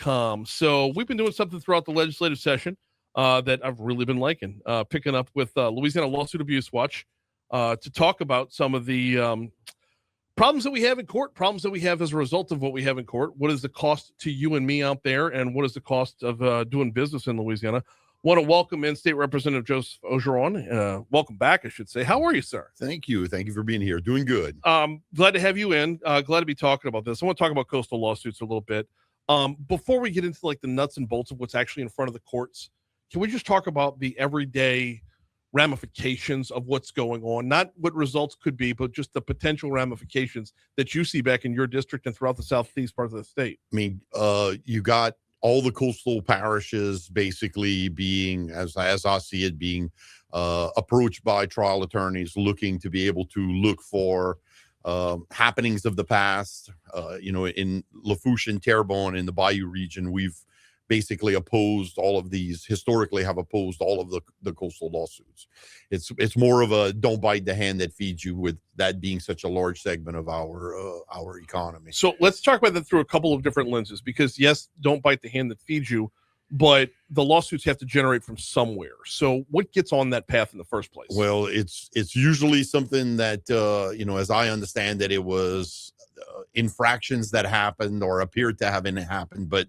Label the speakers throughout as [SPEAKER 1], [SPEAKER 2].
[SPEAKER 1] liable.com. So we've been doing something throughout the legislative session that I've really been liking, picking up with Louisiana Lawsuit Abuse Watch to talk about some of the problems that we have in court, problems that we have as a result of what we have in court. What is the cost to you and me out there, and what is the cost of doing business in Louisiana? Want to welcome in State Representative Joe Orgeron. Welcome back, I should say. How are you, sir?
[SPEAKER 2] Thank you. Thank you for being here. Doing good.
[SPEAKER 1] Glad to have you in. Glad to be talking about this. I want to talk about coastal lawsuits a little bit. Before we get into like the nuts and bolts of what's actually in front of the courts, can we just talk about the everyday ramifications of what's going on? Not what results could be, but just the potential ramifications that you see back in your district and throughout the southeast part of the state.
[SPEAKER 2] I mean, you got all the coastal parishes basically being, as I see it, being approached by trial attorneys looking to be able to look for happenings of the past. In Lafourche and Terrebonne in the Bayou region, we've basically opposed all of these, historically have opposed all of the coastal lawsuits. It's more of a don't bite the hand that feeds you, with that being such a large segment of our economy.
[SPEAKER 1] So let's talk about that through a couple of different lenses, because yes, don't bite the hand that feeds you, but the lawsuits have to generate from somewhere. So what gets on that path in the first place?
[SPEAKER 2] Well, it's usually something that, as I understand it, it was infractions that happened or appeared to have happened, but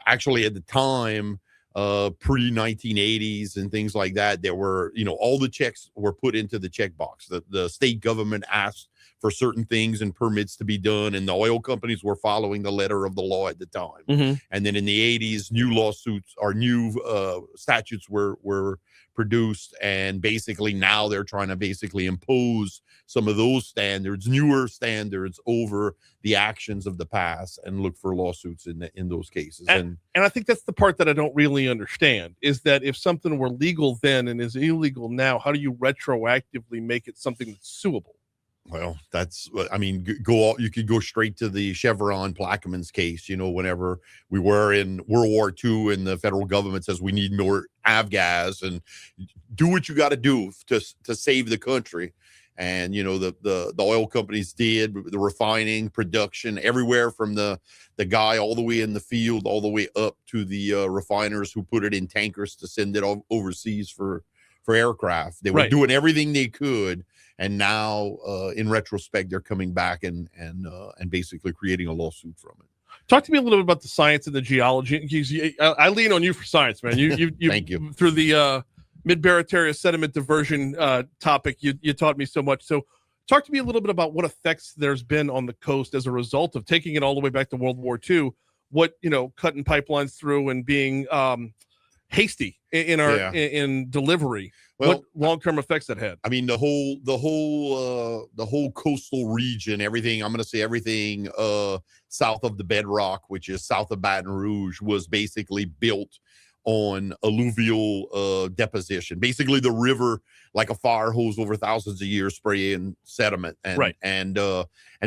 [SPEAKER 2] actually at the time, pre-1980s and things like that, there were, all the checks were put into the checkbox. The state government asked for certain things and permits to be done, and the oil companies were following the letter of the law at the time. Mm-hmm. And then in the 80s, new lawsuits or new statutes were produced, and basically now they're trying to basically impose some of those standards, newer standards, over the actions of the past, and look for lawsuits in those cases. And
[SPEAKER 1] I think that's the part that I don't really understand, is that if something were legal then and is illegal now, how do you retroactively make it something that's suable?
[SPEAKER 2] Well, you could go straight to the Chevron Plaquemines case. Whenever we were in World War II and the federal government says we need more avgas and do what you got to do to save the country. And, the oil companies did the refining, production, everywhere from the guy all the way in the field, all the way up to the refiners who put it in tankers to send it overseas for aircraft. They were doing everything they could. And now, in retrospect, they're coming back and basically creating a lawsuit from it.
[SPEAKER 1] Talk to me a little bit about the science and the geology. I lean on you for science, man. You
[SPEAKER 2] Thank you.
[SPEAKER 1] Through the mid-Barataria sediment diversion topic, you taught me so much. So talk to me a little bit about what effects there's been on the coast as a result of taking it all the way back to World War II. What, cutting pipelines through and being hasty in our in delivery. Well, what long-term effects that had? I mean,
[SPEAKER 2] the whole coastal region, everything, I'm going to say everything south of the bedrock, which is south of Baton Rouge, was basically built on alluvial deposition. Basically the river, like a fire hose over thousands of years, spraying sediment, and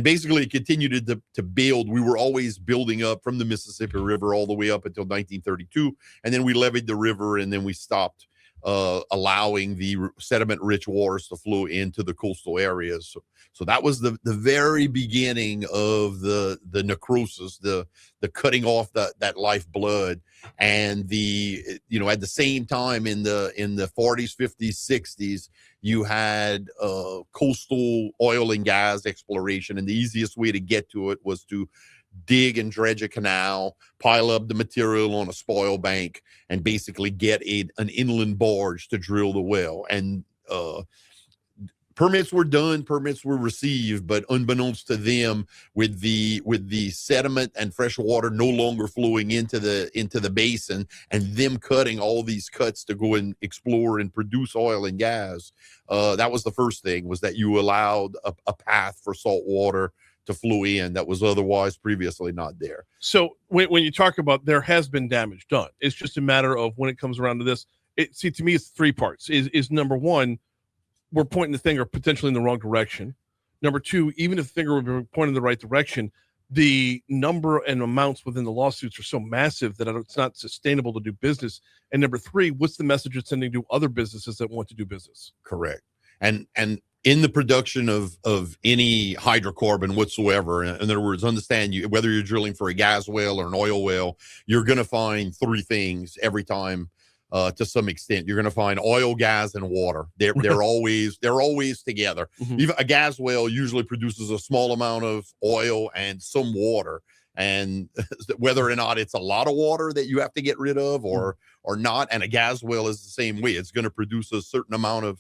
[SPEAKER 2] basically it continued to build. We were always building up from the Mississippi River all the way up until 1932, and then we levied the river, and then we stopped allowing the sediment-rich waters to flow into the coastal areas. So that was the very beginning of the necrosis, the cutting off that lifeblood. And at the same time, in the 40s, 50s, 60s, you had coastal oil and gas exploration, and the easiest way to get to it was to dig and dredge a canal, pile up the material on a spoil bank, and basically get an inland barge to drill the well. And permits were done, permits were received, but unbeknownst to them, with the sediment and fresh water no longer flowing into the basin, and them cutting all these cuts to go and explore and produce oil and gas, that was the first thing, was that you allowed a path for salt water to flow in that was otherwise previously not there.
[SPEAKER 1] So when you talk about there has been damage done, it's just a matter of when it comes around to this. To me, it's three parts. Is number one, we're pointing the finger potentially in the wrong direction. Number two, even if the finger would be pointing in the right direction, the number and amounts within the lawsuits are so massive that it's not sustainable to do business. And number three, what's the message it's sending to other businesses that want to do business?
[SPEAKER 2] Correct. And in the production of any hydrocarbon whatsoever. In other words, understand you, whether you're drilling for a gas well or an oil well, you're going to find three things every time. To some extent, you're going to find oil, gas, and water. They're always together.
[SPEAKER 1] Mhm.
[SPEAKER 2] Even a gas well usually produces a small amount of oil and some water, and whether or not it's a lot of water that you have to get rid of or not. And a gas well is the same way. It's going to produce a certain amount of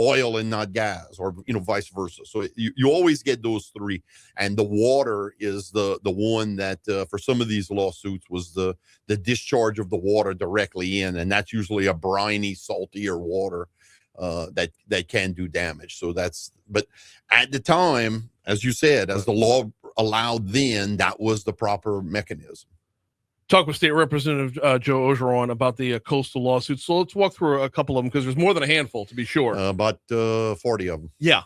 [SPEAKER 2] oil and not gas, or vice versa. So you always get those three, and the water is the one that for some of these lawsuits was the discharge of the water directly in, and that's usually a briny, saltier water that can do damage. So but at the time, as you said, as the law allowed then, that was the proper mechanism.
[SPEAKER 1] Talk with State Representative Joe Orgeron about the coastal lawsuits. So let's walk through a couple of them, because there's more than a handful, to be sure.
[SPEAKER 2] About 40 of them.
[SPEAKER 1] Yeah.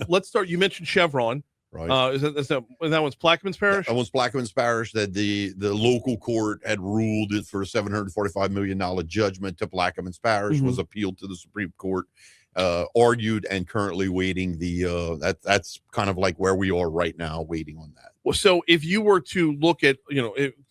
[SPEAKER 1] Let's start. You mentioned Chevron.
[SPEAKER 2] Right.
[SPEAKER 1] Is that one's Plaquemines Parish?
[SPEAKER 2] That one's Plaquemines Parish, that the local court had ruled it for a $745 million judgment to Plaquemines Parish, was appealed to the Supreme Court, argued, and currently waiting that's kind of like where we are right now, waiting on that.
[SPEAKER 1] Well, so if you were to look at,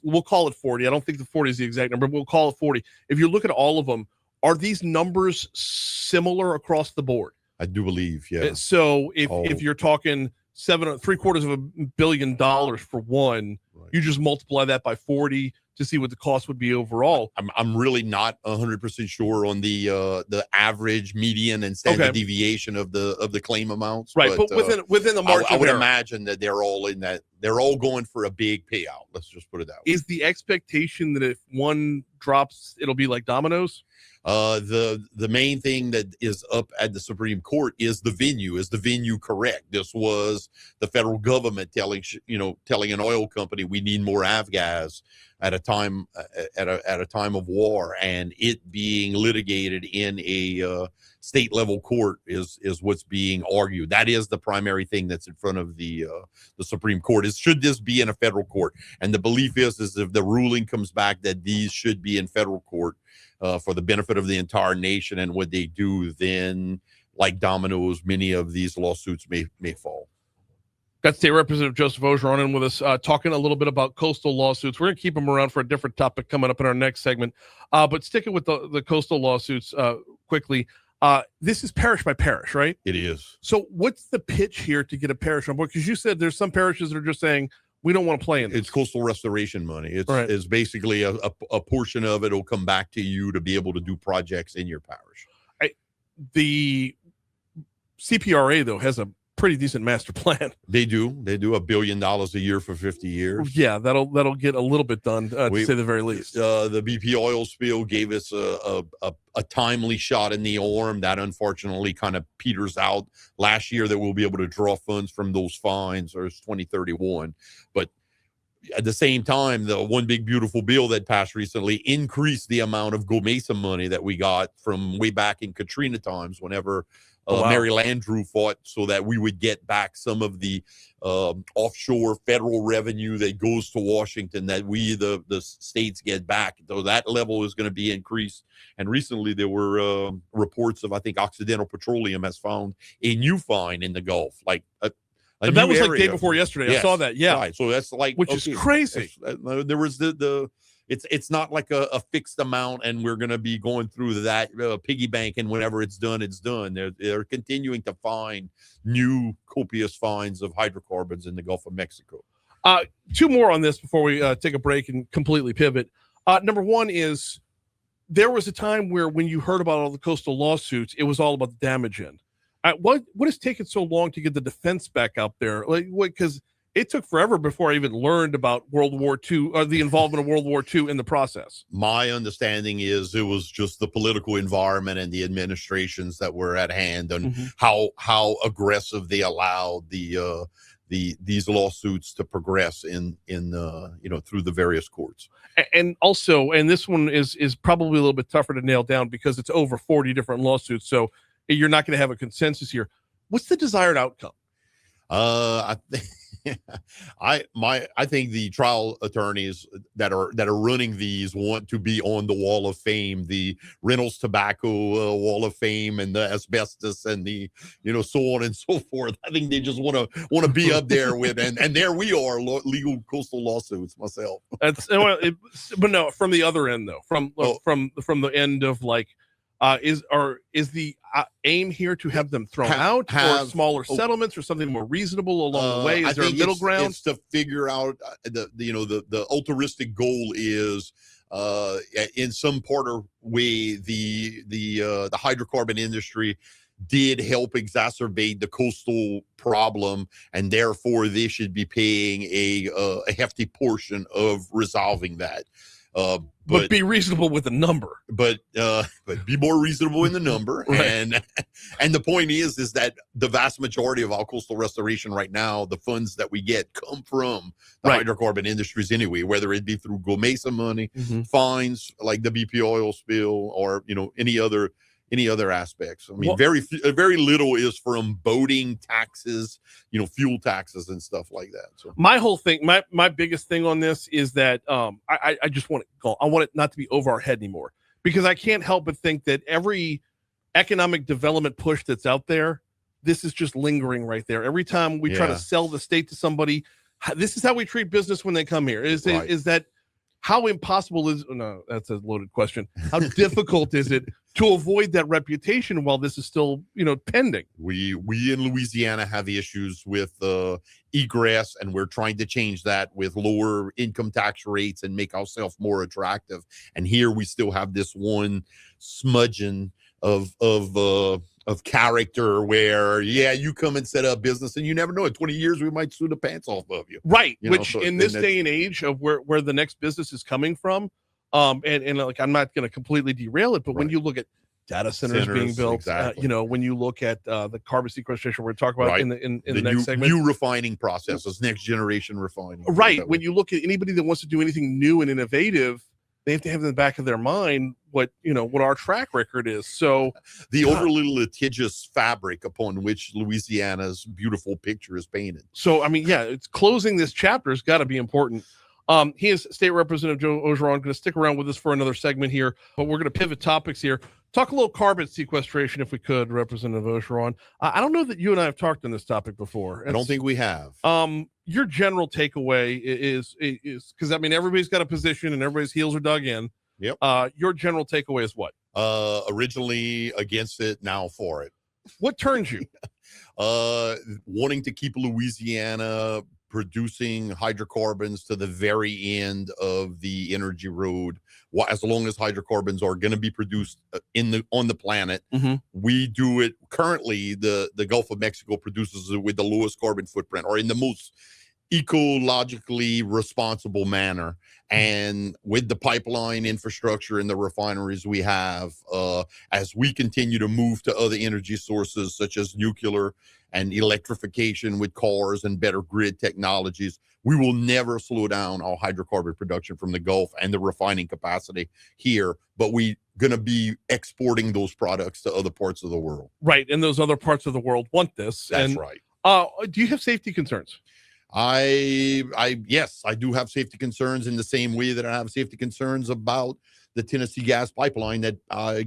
[SPEAKER 1] we'll call it 40. I don't think the 40 is the exact number, but we'll call it 40. If you look at all of them, are these numbers similar across the board?
[SPEAKER 2] I do believe, yeah.
[SPEAKER 1] So if you're talking $7.75 billion for one, right, you just multiply that by 40 to see what the cost would be overall.
[SPEAKER 2] I'm really not 100% sure on the average, median, and standard deviation of the claim amounts.
[SPEAKER 1] Right, but within the margin,
[SPEAKER 2] I would imagine that they're all in that. They're all going for a big payout. Let's just put it that way.
[SPEAKER 1] Is the expectation that if one drops, it'll be like dominoes?
[SPEAKER 2] The main thing that is up at the Supreme Court is the venue. Is the venue correct? This was the federal government telling an oil company, we need more avgas at a time of war, and it being litigated in a state level court is what's being argued. That is the primary thing that's in front of the Supreme Court. Is should this be in a federal court? And the belief is if the ruling comes back that these should be in federal court for the benefit of the entire nation and what they do, then like dominoes, many of these lawsuits may fall.
[SPEAKER 1] Got State Representative Joseph Orgeron in with us, talking a little bit about coastal lawsuits. We're going to keep him around for a different topic coming up in our next segment. But sticking with the coastal lawsuits quickly, this is parish by parish, right?
[SPEAKER 2] It is.
[SPEAKER 1] So what's the pitch here to get a parish on board? Because you said there's some parishes that are just saying, we don't want to play in this.
[SPEAKER 2] It's coastal restoration money. It's basically a portion of it will come back to you to be able to do projects in your parish.
[SPEAKER 1] The CPRA, though, has a pretty decent master plan.
[SPEAKER 2] They do $1 billion a year for 50 years.
[SPEAKER 1] Yeah, that'll get a little bit done, to say the very least.
[SPEAKER 2] The BP oil spill gave us a timely shot in the arm that unfortunately kind of peters out last year, that we'll be able to draw funds from those fines, or it's 2031. But at the same time, the one big beautiful bill that passed recently increased the amount of GOMESA money that we got from way back in Katrina times, whenever Mary Landrieu fought, so that we would get back some of the offshore federal revenue that goes to Washington, that we, the states, get back. So that level is going to be increased. And recently there were reports of, I think, Occidental Petroleum has found a new find in the Gulf, like
[SPEAKER 1] and that was area. Like day before yesterday. Yes. I saw that. Yeah.
[SPEAKER 2] Right. So that's like,
[SPEAKER 1] which is crazy.
[SPEAKER 2] There was it's not like a fixed amount, and we're going to be going through that piggy bank, and whenever it's done, it's done. They're continuing to find new copious finds of hydrocarbons in the Gulf of Mexico.
[SPEAKER 1] Two more on this before we take a break and completely pivot. Number one is, there was a time where when you heard about all the coastal lawsuits, it was all about the damage end. What has taken so long to get the defense back out there? Because it took forever before I even learned about World War II, or the involvement of World War II in the process.
[SPEAKER 2] My understanding is it was just the political environment and the administrations that were at hand, and how aggressive they allowed these lawsuits to progress in through the various courts.
[SPEAKER 1] And also, and this one is probably a little bit tougher to nail down because it's over 40 different lawsuits. So you're not going to have a consensus here. What's the desired outcome?
[SPEAKER 2] I think the trial attorneys that are running these want to be on the wall of fame, the Reynolds Tobacco wall of fame, and the asbestos, and the so on and so forth. I think they just want to be up there with, and there we are, legal coastal lawsuits. Myself.
[SPEAKER 1] That's but no, from the other end though, from the end of like. Is the aim here to have them thrown out, or smaller settlements, or something more reasonable along the way? Is there a middle ground?
[SPEAKER 2] It's to figure out the altruistic goal is in some part or way the hydrocarbon industry did help exacerbate the coastal problem, and therefore they should be paying a hefty portion of resolving that.
[SPEAKER 1] But be reasonable with the number.
[SPEAKER 2] But be more reasonable in the number.
[SPEAKER 1] Right.
[SPEAKER 2] And the point is that the vast majority of our coastal restoration right now, the funds that we get come from the hydrocarbon industries anyway, whether it be through GOMESA money, fines like the BP oil spill, or any other aspects. I mean, very little is from boating taxes, fuel taxes and stuff like that. So
[SPEAKER 1] my whole thing, my biggest thing on this is that I just want I want it not to be over our head anymore, because I can't help but think that every economic development push that's out there, this is just lingering right there. Every time we try to sell the state to somebody, this is how we treat business when they come here. Is that how impossible is? No, that's a loaded question. How difficult is it to avoid that reputation while this is still, pending?
[SPEAKER 2] We in Louisiana have issues with egress, and we're trying to change that with lower income tax rates and make ourselves more attractive. And here we still have this one smudging of character where you come and set up business, and you never know, in 20 years we might sue the pants off of you,
[SPEAKER 1] right? Which in this day and age of where the next business is coming from, and like, I'm not going to completely derail it, but when you look at data centers being built, when you look at the carbon sequestration we're talking about in the next segment,
[SPEAKER 2] new refining processes, next generation refining,
[SPEAKER 1] right? When you look at anybody that wants to do anything new and innovative, they have to have in the back of their mind what our track record is. So
[SPEAKER 2] the overly litigious fabric upon which Louisiana's beautiful picture is painted.
[SPEAKER 1] So I mean, it's closing this chapter has got to be important. He is State Representative Joe Orgeron. Going to stick around with us for another segment here, but we're going to pivot topics here. Talk a little carbon sequestration, if we could, Representative Orgeron. I don't know that you and I have talked on this topic before.
[SPEAKER 2] I don't think we have.
[SPEAKER 1] Your general takeaway is because I mean, everybody's got a position and everybody's heels are dug in.
[SPEAKER 2] Yep.
[SPEAKER 1] Your general takeaway is what?
[SPEAKER 2] Originally against it, now for it.
[SPEAKER 1] What turns you?
[SPEAKER 2] Wanting to keep Louisiana producing hydrocarbons to the very end of the energy road. As long as hydrocarbons are going to be produced on the planet, we do it currently. The Gulf of Mexico produces it with the lowest carbon footprint, or in the most ecologically responsible manner. And with the pipeline infrastructure and the refineries we have, as we continue to move to other energy sources such as nuclear and electrification with cars and better grid technologies, we will never slow down our hydrocarbon production from the Gulf and the refining capacity here, but we're going to be exporting those products to other parts of the world.
[SPEAKER 1] Right, and those other parts of the world want this.
[SPEAKER 2] That's right.
[SPEAKER 1] Do you have safety concerns?
[SPEAKER 2] Yes, I do have safety concerns in the same way that I have safety concerns about the Tennessee gas pipeline that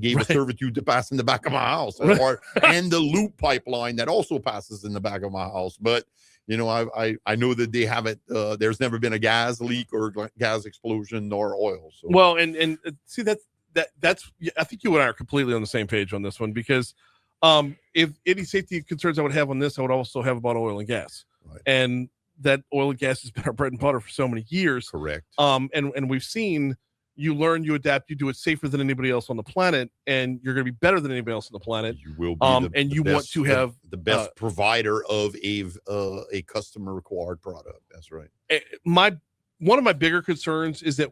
[SPEAKER 2] gave a servitude to pass in the back of my house, and the loop pipeline that also passes in the back of my house. But I know that they haven't. There's never been a gas leak or gas explosion nor oil. So.
[SPEAKER 1] Well, and see that's I think you and I are completely on the same page on this one, because if any safety concerns I would have on this, I would also have about oil and gas, and that oil and gas has been our bread and butter for so many years.
[SPEAKER 2] Correct.
[SPEAKER 1] And we've seen you learn, you adapt, you do it safer than anybody else on the planet, and you're going to be better than anybody else on the planet.
[SPEAKER 2] You will be
[SPEAKER 1] and you want to have
[SPEAKER 2] the best provider of a customer required product. That's right.
[SPEAKER 1] One of my bigger concerns is that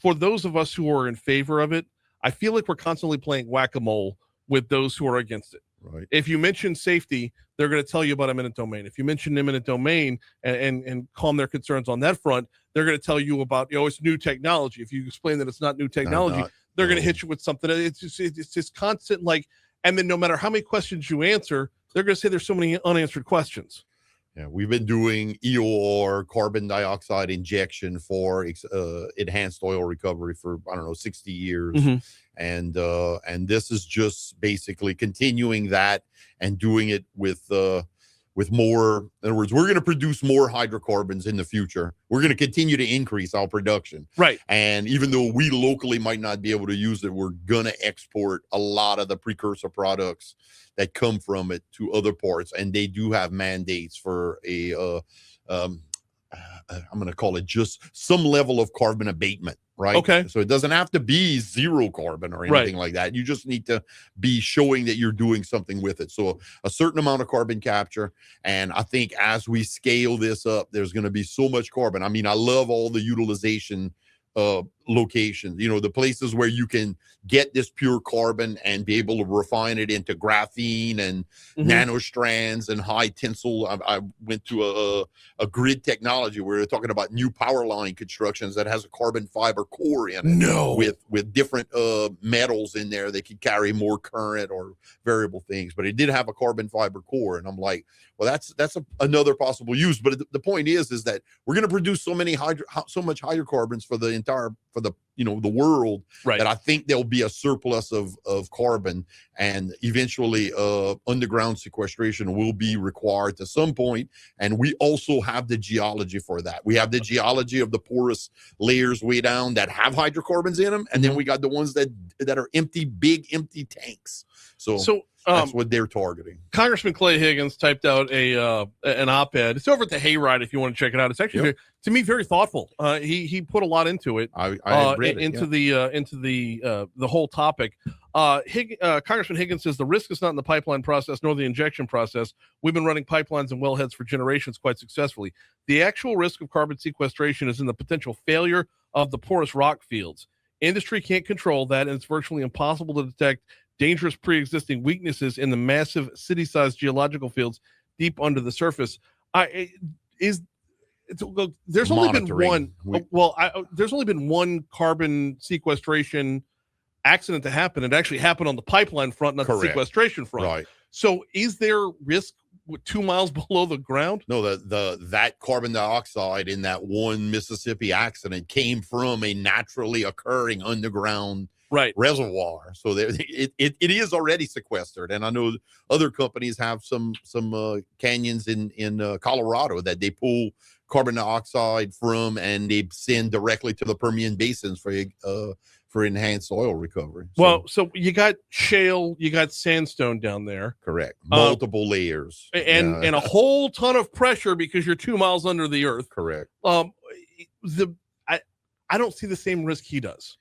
[SPEAKER 1] for those of us who are in favor of it, I feel like we're constantly playing whack-a-mole with those who are against it.
[SPEAKER 2] Right.
[SPEAKER 1] If you mention safety, they're going to tell you about eminent domain. If you mention eminent domain and calm their concerns on that front, they're going to tell you about, it's new technology. If you explain that it's not new technology, they're going to hit you with something. It's just constant, and then no matter how many questions you answer, they're going to say there's so many unanswered questions.
[SPEAKER 2] Yeah, we've been doing EOR, carbon dioxide injection for enhanced oil recovery for, I don't know, 60 years. And this is just basically continuing that and doing it with more. In other words, we're going to produce more hydrocarbons in the future. We're going to continue to increase our production.
[SPEAKER 1] Right.
[SPEAKER 2] And even though we locally might not be able to use it, we're going to export a lot of the precursor products that come from it to other parts. And they do have mandates for I'm going to call it just some level of carbon abatement. Right.
[SPEAKER 1] Okay.
[SPEAKER 2] So it doesn't have to be zero carbon or anything like that. You just need to be showing that you're doing something with it. So a certain amount of carbon capture. And I think as we scale this up, there's going to be so much carbon. I mean, I love all the utilization locations, the places where you can get this pure carbon and be able to refine it into graphene and nanostrands and high tensile. I went to a grid technology where they're talking about new power line constructions that has a carbon fiber core in it. With different metals in there that could carry more current or variable things, but it did have a carbon fiber core. And I'm like, well, that's another possible use. But the point is that we're going to produce so much hydrocarbons for the world, that I think there'll be a surplus of carbon, and eventually underground sequestration will be required to some point. And we also have the geology for that. We have the geology of the porous layers way down that have hydrocarbons in them, and then we got the ones that are big empty tanks. So that's what they're targeting.
[SPEAKER 1] Congressman Clay Higgins typed out an op-ed. It's over at the Hayride if you want to check it out. It's actually to me very thoughtful. He put a lot into it.
[SPEAKER 2] I read it,
[SPEAKER 1] into the whole topic. Congressman Higgins says the risk is not in the pipeline process nor the injection process. We've been running pipelines and wellheads for generations quite successfully. The actual risk of carbon sequestration is in the potential failure of the porous rock fields. Industry can't control that, and it's virtually impossible to detect dangerous pre-existing weaknesses in the massive city-sized geological fields deep under the surface. There's only been one carbon sequestration accident to happen. It actually happened on the pipeline front, not the sequestration front.
[SPEAKER 2] Right.
[SPEAKER 1] So is there risk 2 miles below the ground?
[SPEAKER 2] No, that carbon dioxide in that one Mississippi accident came from a naturally occurring underground reservoir. So it is already sequestered. And I know other companies have some canyons in Colorado that they pull carbon dioxide from, and they send directly to the Permian basins for enhanced oil recovery.
[SPEAKER 1] So you got shale, you got sandstone down there.
[SPEAKER 2] Correct. Multiple layers.
[SPEAKER 1] And a whole ton of pressure because you're 2 miles under the earth.
[SPEAKER 2] Correct.
[SPEAKER 1] I don't see the same risk he does.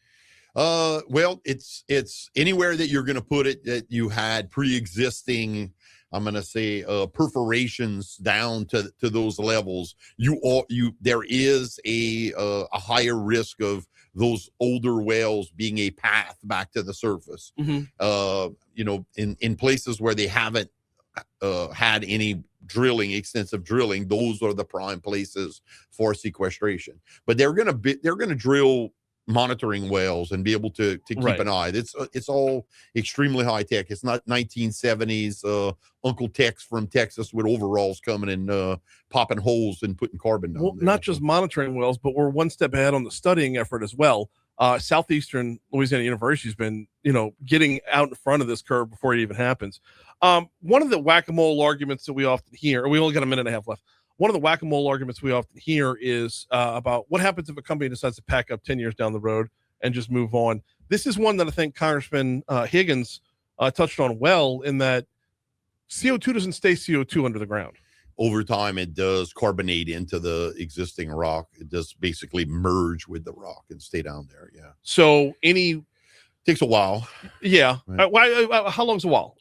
[SPEAKER 2] Well, it's anywhere that you're going to put it that you had pre-existing, I'm going to say, perforations down to those levels. There is a higher risk of those older wells being a path back to the surface. In places where they haven't had any extensive drilling, those are the prime places for sequestration. But they're going to drill monitoring wells and be able to keep an eye. It's all extremely high tech. It's not 1970s Uncle Tex from Texas with overalls coming and popping holes and putting carbon down there.
[SPEAKER 1] Not just monitoring wells, but we're one step ahead on the studying effort as well. Southeastern Louisiana University has been, getting out in front of this curve before it even happens. One of the whack-a-mole arguments that we often hear, we only got a minute and a half left. One of the whack-a-mole arguments we often hear is about what happens if a company decides to pack up 10 years down the road and just move on. This is one that I think Congressman Higgins touched on well, in that CO2 doesn't stay CO2 under the ground.
[SPEAKER 2] Over time, it does carbonate into the existing rock. It does basically merge with the rock and stay down there. Yeah.
[SPEAKER 1] So
[SPEAKER 2] takes a while.
[SPEAKER 1] Yeah.
[SPEAKER 2] Right.
[SPEAKER 1] How long's a while?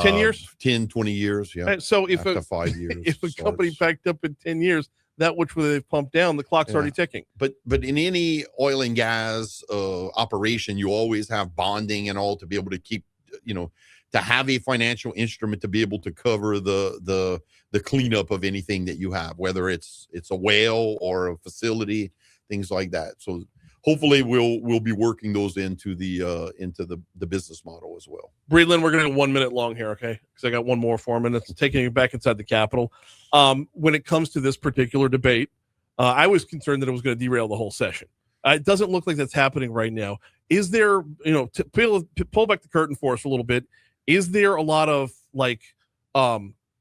[SPEAKER 1] 10 years?
[SPEAKER 2] 10, 20 years. Yeah.
[SPEAKER 1] So
[SPEAKER 2] after 5 years,
[SPEAKER 1] if a company packed up in 10 years, that which they've pumped down, the clock's already ticking.
[SPEAKER 2] But in any oil and gas operation, you always have bonding and all to be able to keep, to have a financial instrument to be able to cover the cleanup of anything that you have, whether it's a well or a facility, things like that. So hopefully we'll be working those into the business model as well.
[SPEAKER 1] Breland, we're going to go 1 minute long here, okay? Because I got one more 4 minutes. Taking you back inside the Capitol. When it comes to this particular debate, I was concerned that it was going to derail the whole session. It doesn't look like that's happening right now. Is there, to pull back the curtain for us a little bit, is there a lot of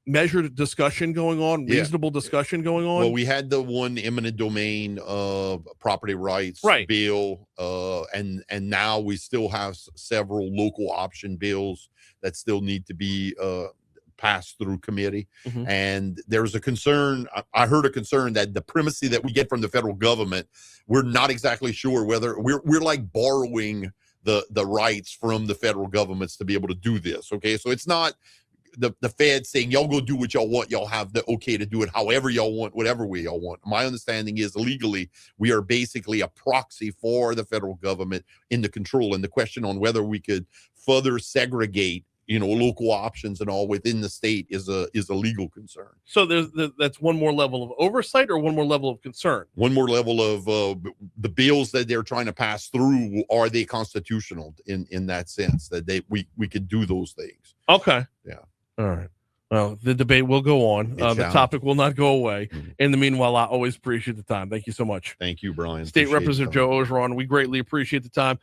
[SPEAKER 1] measured discussion going on, reasonable discussion going on?
[SPEAKER 2] Well, we had the one eminent domain property rights bill, and now we still have several local option bills that still need to be passed through committee. And there's a concern. I heard a concern that the primacy that we get from the federal government, we're not exactly sure whether we're like borrowing the rights from the federal governments to be able to do this. Okay, so it's not the Fed saying y'all go do what y'all want, y'all have the okay to do it however y'all want, whatever way y'all want. My understanding is legally we are basically a proxy for the federal government in the control, and the question on whether we could further segregate local options and all within the state is a legal concern.
[SPEAKER 1] So that's one more level of oversight, or one more level of concern?
[SPEAKER 2] One more level of the bills that they're trying to pass through, are they constitutional in that sense that we could do those things?
[SPEAKER 1] Okay.
[SPEAKER 2] Yeah.
[SPEAKER 1] All right. Well, the debate will go on. The topic will not go away. In the meanwhile, I always appreciate the time. Thank you so much.
[SPEAKER 2] Thank you, Brian.
[SPEAKER 1] State Representative Joe Orgeron, we greatly appreciate the time.